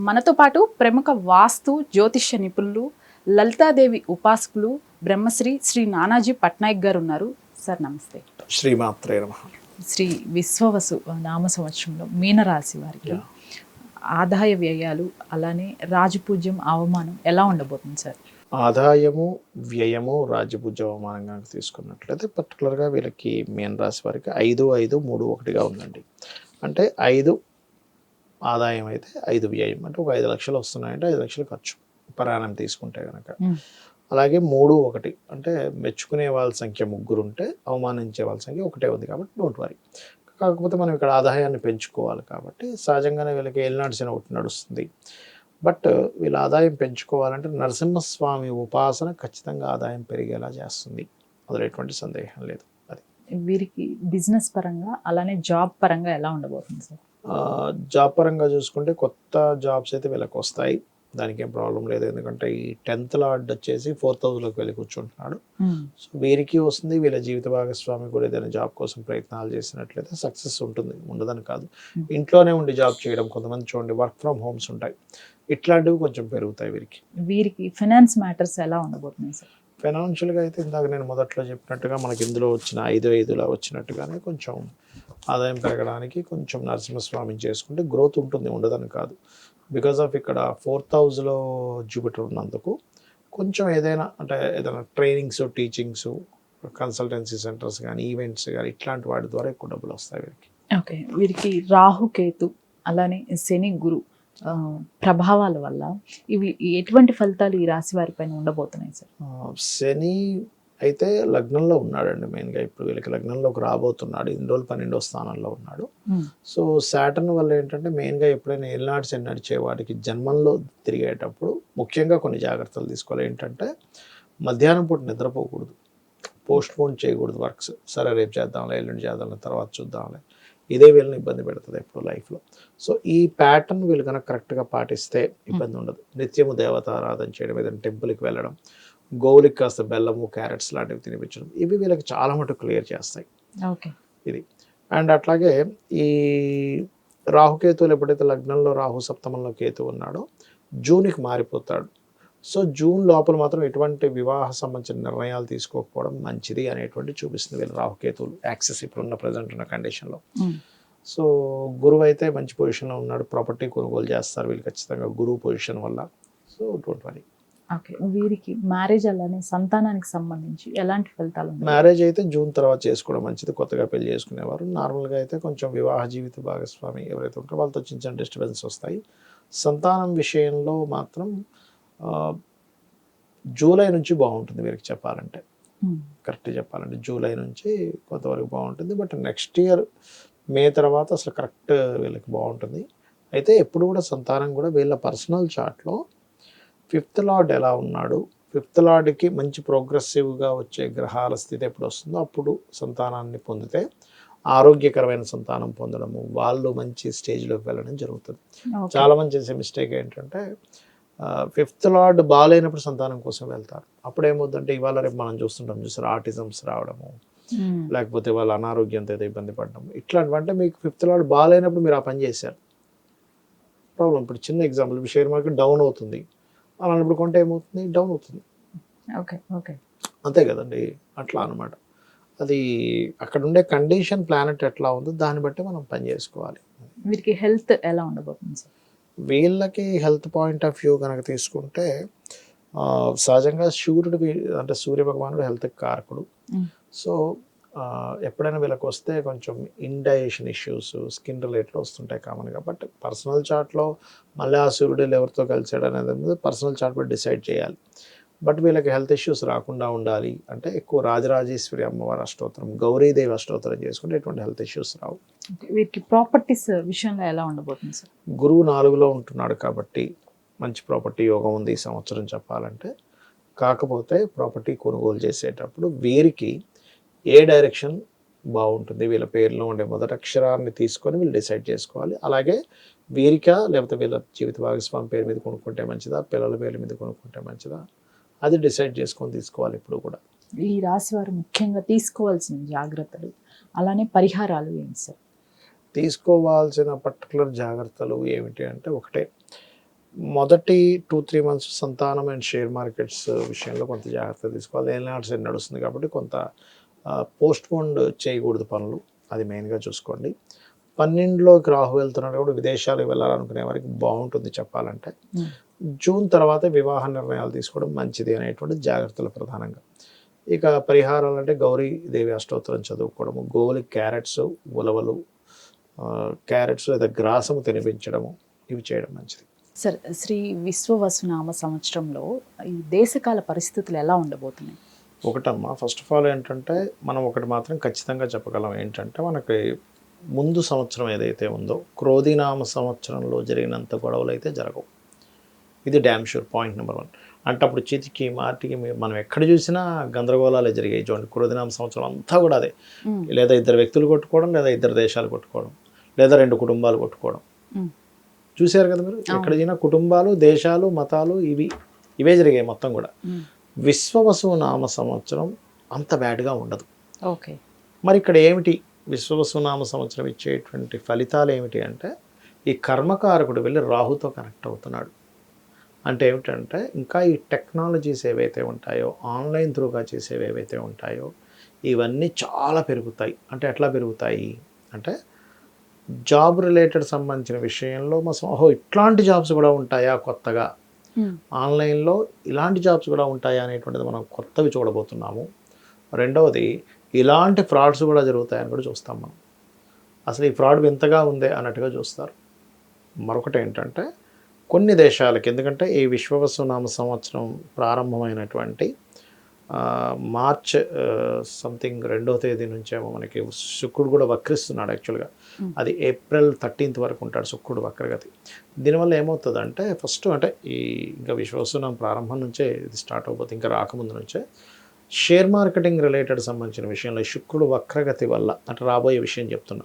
మనతో పాటు ప్రముఖ వాస్తు జ్యోతిష్య నిపుణులు, లలితాదేవి ఉపాసకులు, బ్రహ్మశ్రీ శ్రీ నానాజీ పట్నాయక్ గారు ఉన్నారు. సార్ నమస్తే. శ్రీమాత్రే నమః. శ్రీ విశ్వవసు నామ సంవత్సరంలో మీనరాశి వారికి ఆదాయ వ్యయాలు, అలానే రాజపూజ్యం, అవమానం ఎలా ఉండబోతుంది సార్? ఆదాయము, వ్యయము, రాజ్యభుజ అవమానంగా తీసుకున్నట్లయితే పర్టికులర్గా వీళ్ళకి మీన రాశి వారికి 5-5-3-1గా ఉందండి. అంటే 5 ఆదాయం అయితే 5 వ్యయం, అంటే ఒక 5 లక్షలు వస్తున్నాయంటే 5 లక్షలు ఖర్చు ప్రయాణం తీసుకుంటే కనుక. అలాగే 3-1 అంటే మెచ్చుకునే వాళ్ళ సంఖ్య 3 ఉంటే అవమానించే వాళ్ళ సంఖ్య 1 ఉంది కాబట్టి డోంట్ వరీ. కాకపోతే మనం ఇక్కడ ఆదాయాన్ని పెంచుకోవాలి కాబట్టి సహజంగానే వీళ్ళకి ఏలినాటి శని ఒకటి నడుస్తుంది. బట్ వీళ్ళ ఆదాయం పెంచుకోవాలంటే నరసింహస్వామి ఉపాసన ఖచ్చితంగా ఆదాయం పెరిగేలా చేస్తుంది, అందులో ఎటువంటి సందేహం లేదు. అది వీరికి బిజినెస్ పరంగా, అలానే జాబ్ పరంగా ఎలా ఉండబోతుంది సార్? జాబ్ పరంగా చూసుకుంటే కొత్త జాబ్స్ అయితే వీళ్ళకి వస్తాయి, దానికి ఏం ప్రాబ్లం లేదు. ఎందుకంటే ఈ 10th లార్డ్ వచ్చేసి 4,000లోకి వెళ్ళి కూర్చుంటున్నాడు. సో వీరికి వస్తుంది. వీళ్ళ జీవిత భాగస్వామి కూడా ఏదైనా జాబ్ కోసం ప్రయత్నాలు చేసినట్లయితే సక్సెస్ ఉంటుంది, ఉండదని కాదు. ఇంట్లోనే ఉండి జాబ్ చేయడం, కొంతమంది చూడండి వర్క్ ఫ్రమ్ హోమ్స్ ఉంటాయి, ఇట్లాంటివి కొంచెం పెరుగుతాయి వీరికి. వీరికి ఫైనాన్స్ మ్యాటర్స్ ఎలా ఉండబోతున్నాయి సార్? ఫైనాన్షియల్గా అయితే ఇందాక నేను మొదట్లో చెప్పినట్టుగా మనకి ఇందులో వచ్చిన 5-5లా వచ్చినట్టుగానే కొంచెం ఆదాయం పెరగడానికి కొంచెం నరసింహస్వామిని చేసుకుంటే గ్రోత్ ఉంటుంది, ఉండదని కాదు. బికాజ్ ఆఫ్ ఇక్కడ 4,000లో జూపిటర్ ఉన్నందుకు కొంచెం ఏదైనా ట్రైనింగ్స్, టీచింగ్స్, కన్సల్టెన్సీ సెంటర్స్ కానీ, ఈవెంట్స్ కానీ ఇట్లాంటి వాటి ద్వారా ఎక్కువ డబ్బులు వస్తాయి వీరికి. ఓకే, వీరికి రాహుకేతు, అలానే శని, గురు ప్రభావాల వల్ల ఇవి ఎటువంటి ఫలితాలు ఈ రాశి వారి పైన ఉండబోతున్నాయి సార్? శని అయితే లగ్నంలో ఉన్నాడండి మెయిన్గా. ఇప్పుడు వీళ్ళకి లగ్నంలోకి రాబోతున్నాడు, ఇన్ని రోజులు 12వ స్థానంలో ఉన్నాడు. సో సాటర్న్ వల్ల ఏంటంటే మెయిన్గా ఎప్పుడైనా ఏలినాటి శని నడిచే వాడికి జన్మంలో తిరిగేటప్పుడు ముఖ్యంగా కొన్ని జాగ్రత్తలు తీసుకోవాలి. ఏంటంటే మధ్యాహ్నం పూట నిద్రపోకూడదు, పోస్ట్ పోన్ చేయకూడదు వర్క్స్. సరే రేపు చేద్దాంలే, ఎల్లుండి చేద్దాంలే, తర్వాత చూద్దాంలే, ఇదే వీళ్ళని ఇబ్బంది పెడుతుంది ఎప్పుడు లైఫ్లో. సో ఈ ప్యాటర్న్ వీళ్ళు కనుక కరెక్ట్గా పాటిస్తే ఇబ్బంది ఉండదు. నిత్యము దేవతారాధన చేయడం, ఏదైనా టెంపుల్కి వెళ్ళడం, గోవులకి కాస్త బెల్లము, క్యారెట్స్ లాంటివి తినిపించడం, ఇవి వీళ్ళకి చాలా మటుకు క్లియర్ చేస్తాయి. ఓకే, ఇది. అండ్ అట్లాగే ఈ రాహుకేతువులు ఎప్పుడైతే లగ్నంలో రాహు, సప్తమంలో కేతు ఉన్నాడో జూన్కి మారిపోతాడు. సో జూన్ లోపల మాత్రం ఎటువంటి వివాహ సంబంధించిన నిర్ణయాలు తీసుకోకపోవడం మంచిది అనేటువంటి చూపిస్తుంది వీళ్ళు రాహుకేతువులు యాక్సెస్ ఇప్పుడున్న ప్రజెంట్ ఉన్న కండిషన్లో. సో గురువు అయితే మంచి పొజిషన్లో ఉన్నాడు, ప్రాపర్టీ కొనుగోలు చేస్తారు వీళ్ళు ఖచ్చితంగా గురువు పొజిషన్ వల్ల. So don't worry. ఓకే, వీరికి మ్యారేజ్, అలానే సంతానానికి సంబంధించి ఎలాంటి ఫలితాలు? మ్యారేజ్ అయితే జూన్ తర్వాత చేసుకోవడం మంచిది, కొత్తగా పెళ్లి చేసుకునేవారు. నార్మల్గా అయితే కొంచెం వివాహ జీవిత భాగస్వామి ఎవరైతే ఉంటారో వాళ్ళతో చిన్న చిన్న డిస్టర్బెన్స్ వస్తాయి. సంతానం విషయంలో మాత్రం జూలై నుంచి బాగుంటుంది వీరికి చెప్పాలంటే, కరెక్ట్ చెప్పాలంటే జూలై నుంచి కొంతవరకు బాగుంటుంది. బట్ నెక్స్ట్ ఇయర్ మే తర్వాత అసలు కరెక్ట్ వీళ్ళకి బాగుంటుంది. అయితే ఎప్పుడు కూడా సంతానం కూడా వీళ్ళ పర్సనల్ చార్ట్లో 5th లార్డ్ ఎలా ఉన్నాడు, 5th లార్డ్కి మంచి ప్రోగ్రెసివ్గా వచ్చే గ్రహాల స్థితి ఎప్పుడు వస్తుందో అప్పుడు సంతానాన్ని పొందితే ఆరోగ్యకరమైన సంతానం పొందడము, వాళ్ళు మంచి స్టేజ్లోకి వెళ్ళడం జరుగుతుంది. చాలా మంది చేసే మిస్టేక్ ఏంటంటే 5th లార్డ్ బాగాలేనప్పుడు సంతానం కోసం వెళ్తారు. అప్పుడు ఏమవుతుందంటే ఇవాళ రేపు మనం చూస్తుంటాం, చూసారు ఆటిజమ్స్ రావడము, లేకపోతే వాళ్ళ అనారోగ్యంతో ఏదో ఇబ్బంది పడడము, ఇట్లాంటివంటే మీకు 5th లార్డ్ బాగాలేనప్పుడు మీరు ఆ పని చేశారు ప్రాబ్లం. ఇప్పుడు చిన్న ఎగ్జాంపుల్, షేర్ మార్కెట్ డౌన్ అవుతుంది, అలాంటప్పుడు కొంటే ఏమవుతుంది, డౌన్ అవుతుంది. ఓకే ఓకే, అంతే కదండి, అట్లా అనమాట. అది అక్కడ ఉండే కండిషన్, ప్లానెట్ ఎట్లా ఉందో దాన్ని బట్టి మనం పని చేసుకోవాలి. వీరికి హెల్త్ ఎలా ఉండబోతుంది సార్? వీళ్ళకి హెల్త్ పాయింట్ ఆఫ్ వ్యూ కనుక తీసుకుంటే సహజంగా సూర్యుడు అంటే సూర్య భగవానుడు హెల్త్కి కారకుడు. సో ఎప్పుడైనా వీళ్ళకి వస్తే కొంచెం ఇండైజెషన్ ఇష్యూస్, స్కిన్ రిలేటెడ్ వస్తుంటాయి కామన్గా. బట్ పర్సనల్ చార్ట్లో మళ్ళీ ఆ సూర్యుడు ఎవరితో కలిసాడు అనేది పర్సనల్ చార్ట్ బట్టి డిసైడ్ చేయాలి. బట్ వీళ్ళకి హెల్త్ ఇష్యూస్ రాకుండా ఉండాలి అంటే ఎక్కువ రాజరాజేశ్వరి అమ్మవారి అష్టోత్తరం, గౌరీదేవి అష్టోత్తరం చేసుకుంటే ఎటువంటి హెల్త్ ఇష్యూస్ రావు. వీటికి ప్రాపర్టీస్ విషయంలో ఎలా ఉండబోతుంది సార్? గురువు 4లో ఉంటున్నాడు కాబట్టి మంచి ప్రాపర్టీ యోగం ఉంది ఈ సంవత్సరం చెప్పాలంటే. కాకపోతే ప్రాపర్టీ కొనుగోలు చేసేటప్పుడు వీరికి ఏ డైరెక్షన్ బాగుంటుంది, వీళ్ళ పేరులో ఉండే మొదటి అక్షరాన్ని తీసుకొని వీళ్ళు డిసైడ్ చేసుకోవాలి. అలాగే వీరికా లేకపోతే వీళ్ళ జీవిత భాగస్వామి పేరు మీద కొనుక్కుంటే మంచిదా, పిల్లల పేర్ల మీద కొనుక్కుంటే మంచిదా, అది డిసైడ్ చేసుకొని తీసుకోవాలి ఇప్పుడు కూడా. ఈ రాశి వారు ముఖ్యంగా తీసుకోవాల్సిన జాగ్రత్తలు, అలానే పరిహారాలు ఏంటి సార్? తీసుకోవాల్సిన పర్టికులర్ జాగ్రత్తలు ఏమిటి అంటే, ఒకటే మొదటి 2-3 మంత్స్ సంతానం అండ్ షేర్ మార్కెట్స్ విషయంలో కొంత జాగ్రత్త తీసుకోవాలి. ఏలినాటి శని నడుస్తుంది కాబట్టి కొంత పోస్ట్పోన్డ్ చేయకూడదు పనులు, అది మెయిన్గా చూసుకోండి. 12లోకి రాహు వెళ్తున్నాడు కూడా విదేశాలకు వెళ్ళాలనుకునే వారికి బాగుంటుంది చెప్పాలంటే. జూన్ తర్వాత వివాహ నిర్ణయాలు తీసుకోవడం మంచిది అనేటువంటి జాగ్రత్తలు ప్రధానంగా. ఇక పరిహారాలు అంటే గౌరీదేవి అష్టోత్తరం చదువుకోవడము, గోవులు క్యారెట్స్, ఉలవలు, క్యారెట్స్ లేదా గ్రాసము తినిపించడము, ఇవి చేయడం మంచిది. సార్, శ్రీ విశ్వవసునామ సంవత్సరంలో ఈ దేశకాల పరిస్థితులు ఎలా ఉండబోతున్నాయి? ఒకటమ్మా, ఫస్ట్ ఆఫ్ ఆల్ ఏంటంటే మనం ఒకటి మాత్రం ఖచ్చితంగా చెప్పగలం, ఏంటంటే మనకి ముందు సంవత్సరం ఏదైతే ఉందో క్రోధినామ సంవత్సరంలో జరిగినంత గొడవలు అయితే జరగవు. ఇది డ్యామ్ షూర్, పాయింట్ నెంబర్ 1. అంటే అప్పుడు చితికి మాటికి మనం ఎక్కడ చూసినా గందరగోళాలే జరిగాయి. చూడండి, క్రోధినామ సంవత్సరం అంతా కూడా అదే. లేదా 2 వ్యక్తులు కొట్టుకోవడం, లేదా 2 దేశాలు కొట్టుకోవడం, లేదా 2 కుటుంబాలు కొట్టుకోవడం. చూశారు కదా మీరు, ఎక్కడ చూసినా కుటుంబాలు, దేశాలు, మతాలు, ఇవే జరిగాయి మొత్తం కూడా. విశ్వవసు నామ సంవత్సరం అంత బ్యాడ్గా ఉండదు. ఓకే, మరి ఇక్కడ ఏమిటి విశ్వవసు నామ సంవత్సరం ఇచ్చేటువంటి ఫలితాలు ఏమిటి అంటే, ఈ కర్మకారకుడు వెళ్ళి రాహుతో కనెక్ట్ అవుతున్నాడు. అంటే ఏమిటంటే, ఇంకా ఈ టెక్నాలజీస్ ఏవైతే ఉంటాయో, ఆన్లైన్ త్రూగా చేసేవి ఏవైతే ఉంటాయో, ఇవన్నీ చాలా పెరుగుతాయి. అంటే ఎట్లా పెరుగుతాయి అంటే, జాబ్ రిలేటెడ్ సంబంధించిన విషయంలో ఇట్లాంటి జాబ్స్ కూడా ఉంటాయా కొత్తగా, ఆన్లైన్లో ఇలాంటి జాబ్స్ కూడా ఉంటాయా అనేటువంటిది మనం కొత్తవి చూడబోతున్నాము. రెండవది, ఇలాంటి ఫ్రాడ్స్ కూడా జరుగుతాయని కూడా చూస్తాం మనం. అసలు ఈ ఫ్రాడ్ వింతగా ఉందే అన్నట్టుగా చూస్తారు. మరొకటి ఏంటంటే, కొన్ని దేశాలకి, ఎందుకంటే ఈ విశ్వవసునామ సంవత్సరం ప్రారంభమైనటువంటి మార్చ్ సంథింగ్ 2వ తేదీ నుంచేమో మనకి శుక్రుడు కూడా వక్రిస్తున్నాడు. యాక్చువల్గా అది ఏప్రిల్ 13th వరకు ఉంటాడు శుక్రుడు వక్రగతి. దీనివల్ల ఏమవుతుందంటే, ఫస్ట్ అంటే ఇంకా విశ్వవసునామ ప్రారంభం నుంచే ఇది స్టార్ట్ అయిపోతుంది, ఇంకా రాకముందు నుంచే షేర్ మార్కెటింగ్ రిలేటెడ్ సంబంధించిన విషయంలో శుక్రుడు వక్రగతి వల్ల, అంటే రాబోయే విషయం చెప్తున్నా,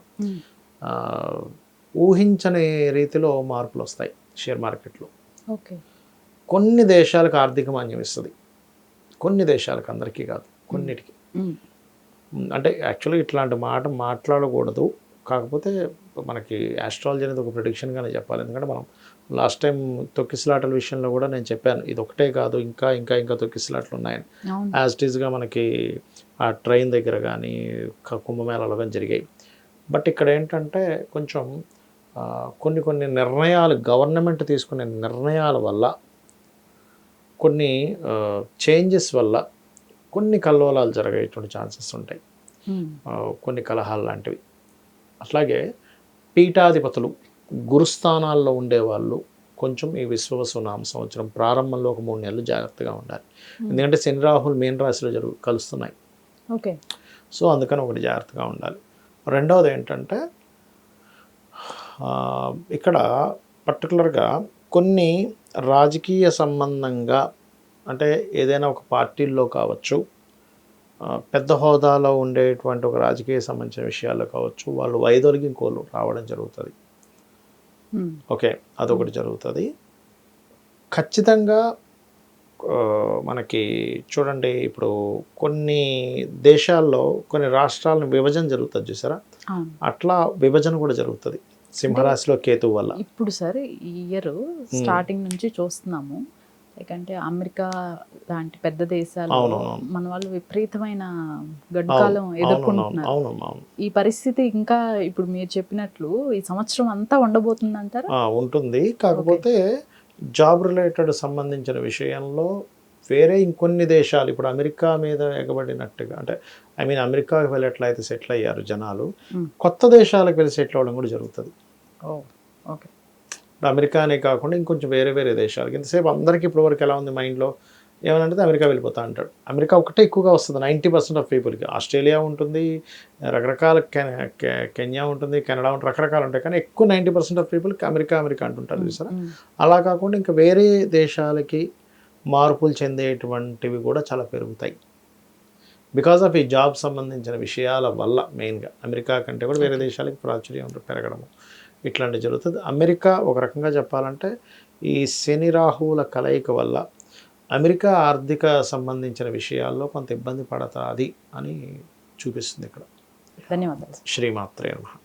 ఊహించని రీతిలో మార్పులు వస్తాయి షేర్ మార్కెట్లో. ఓకే, కొన్ని దేశాలకు ఆర్థిక మాన్యం ఇస్తుంది, కొన్ని దేశాలకు, అందరికీ కాదు, కొన్నిటికి. అంటే యాక్చువల్గా ఇట్లాంటి మాట మాట్లాడకూడదు, కాకపోతే మనకి ఆస్ట్రాలజీ అనేది ఒక ప్రిడిక్షన్గానే చెప్పాలి. ఎందుకంటే మనం లాస్ట్ టైం తొక్కిసలాటల విషయంలో కూడా నేను చెప్పాను, ఇది ఒకటే కాదు, ఇంకా ఇంకా ఇంకా తొక్కిసలాటలు ఉన్నాయని. యాజ్ ఇట్ ఈస్గా మనకి ఆ ట్రైన్ దగ్గర కానీ కుంభమేళాలో కానీ జరిగాయి. బట్ ఇక్కడ ఏంటంటే కొంచెం కొన్ని నిర్ణయాలు, గవర్నమెంట్ తీసుకునే నిర్ణయాల వల్ల, కొన్ని చేంజెస్ వల్ల కొన్ని కల్లోలాలు జరిగేటువంటి ఛాన్సెస్ ఉంటాయి, కొన్ని కలహాలు లాంటివి. అట్లాగే పీఠాధిపతులు, గురుస్థానాల్లో ఉండేవాళ్ళు కొంచెం ఈ విశ్వవసునామ సంవత్సరం ప్రారంభంలో ఒక 3 నెలలు జాగ్రత్తగా ఉండాలి. ఎందుకంటే శని రాహులు మీన రాశిలో కలుస్తున్నాయి. ఓకే, సో అందుకని ఒకటి జాగ్రత్తగా ఉండాలి. రెండవది ఏంటంటే, ఇక్కడ పర్టికులర్గా కొన్ని రాజకీయ సంబంధంగా, అంటే ఏదైనా ఒక పార్టీల్లో కావచ్చు, పెద్ద హోదాలో ఉండేటువంటి ఒక రాజకీయ సంబంధించిన విషయాల్లో కావచ్చు, వాళ్ళు వైదొలిగి ఇంకోళ్ళు రావడం జరుగుతుంది. ఓకే, అదొకటి జరుగుతుంది. ఖచ్చితంగా మనకి చూడండి, ఇప్పుడు కొన్ని దేశాల్లో కొన్ని రాష్ట్రాలను విభజన జరుగుతుంది చూసారా, అట్లా విభజన కూడా జరుగుతుంది సింహరాశిలో కేతువు వల్ల. ఇప్పుడు సరే, ఈ ఇయర్ స్టార్టింగ్ నుంచి చూస్తున్నాము, అంటే అమెరికా లాంటి పెద్ద దేశాలు మన వాళ్ళు విపరీతమైన గడ్డుకాలం ఎదుర్కొంటున్నారు. ఈ పరిస్థితి ఇంకా ఇప్పుడు మీరు చెప్పినట్లు ఈ సంవత్సరం అంతా ఉండబోతుంది అంటారా? ఉంటుంది, కాకపోతే జాబ్ రిలేటెడ్ సంబంధించిన విషయంలో వేరే ఇంకొన్ని దేశాలు, ఇప్పుడు అమెరికా మీద ఎగబడినట్టుగా, అంటే అమెరికాకి వెళ్ళి ఎట్లయితే సెటిల్ అయ్యారు జనాలు, కొత్త దేశాలకు వెళ్ళి సెటిల్ అవ్వడం కూడా జరుగుతుంది. ఓకే, అమెరికానే కాకుండా ఇంకొంచెం వేరే వేరే దేశాలకి. ఇంతసేపు అందరికీ ఇప్పటివరకు ఎలా ఉంది మైండ్లో, ఏమనంటే అమెరికా వెళ్ళిపోతా అంటాడు. అమెరికా ఒకటే ఎక్కువగా వస్తుంది 90% ఆఫ్ పీపుల్కి. ఆస్ట్రేలియా ఉంటుంది, రకరకాల కెన్యా ఉంటుంది, కెనడా ఉంటుంది, రకరకాలు ఉంటాయి, కానీ ఎక్కువ 90% ఆఫ్ పీపుల్కి అమెరికా అంటుంటారు చూసారా. అలా కాకుండా ఇంకా వేరే దేశాలకి మార్పులు చెందేటువంటివి కూడా చాలా పెరుగుతాయి బికాజ్ ఆఫ్ ఈ జాబ్ సంబంధించిన విషయాల వల్ల. మెయిన్గా అమెరికా కంటే కూడా వేరే దేశాలకి ప్రాచుర్యం పెరగడము ఇట్లాంటివి జరుగుతుంది. అమెరికా ఒక రకంగా చెప్పాలంటే ఈ శని రాహువుల కలయిక వల్ల అమెరికా ఆర్థిక సంబంధించిన విషయాల్లో కొంత ఇబ్బంది పడతాది అని చూపిస్తుంది ఇక్కడ. ధన్యవాదాలు. శ్రీమాత్రే నమః.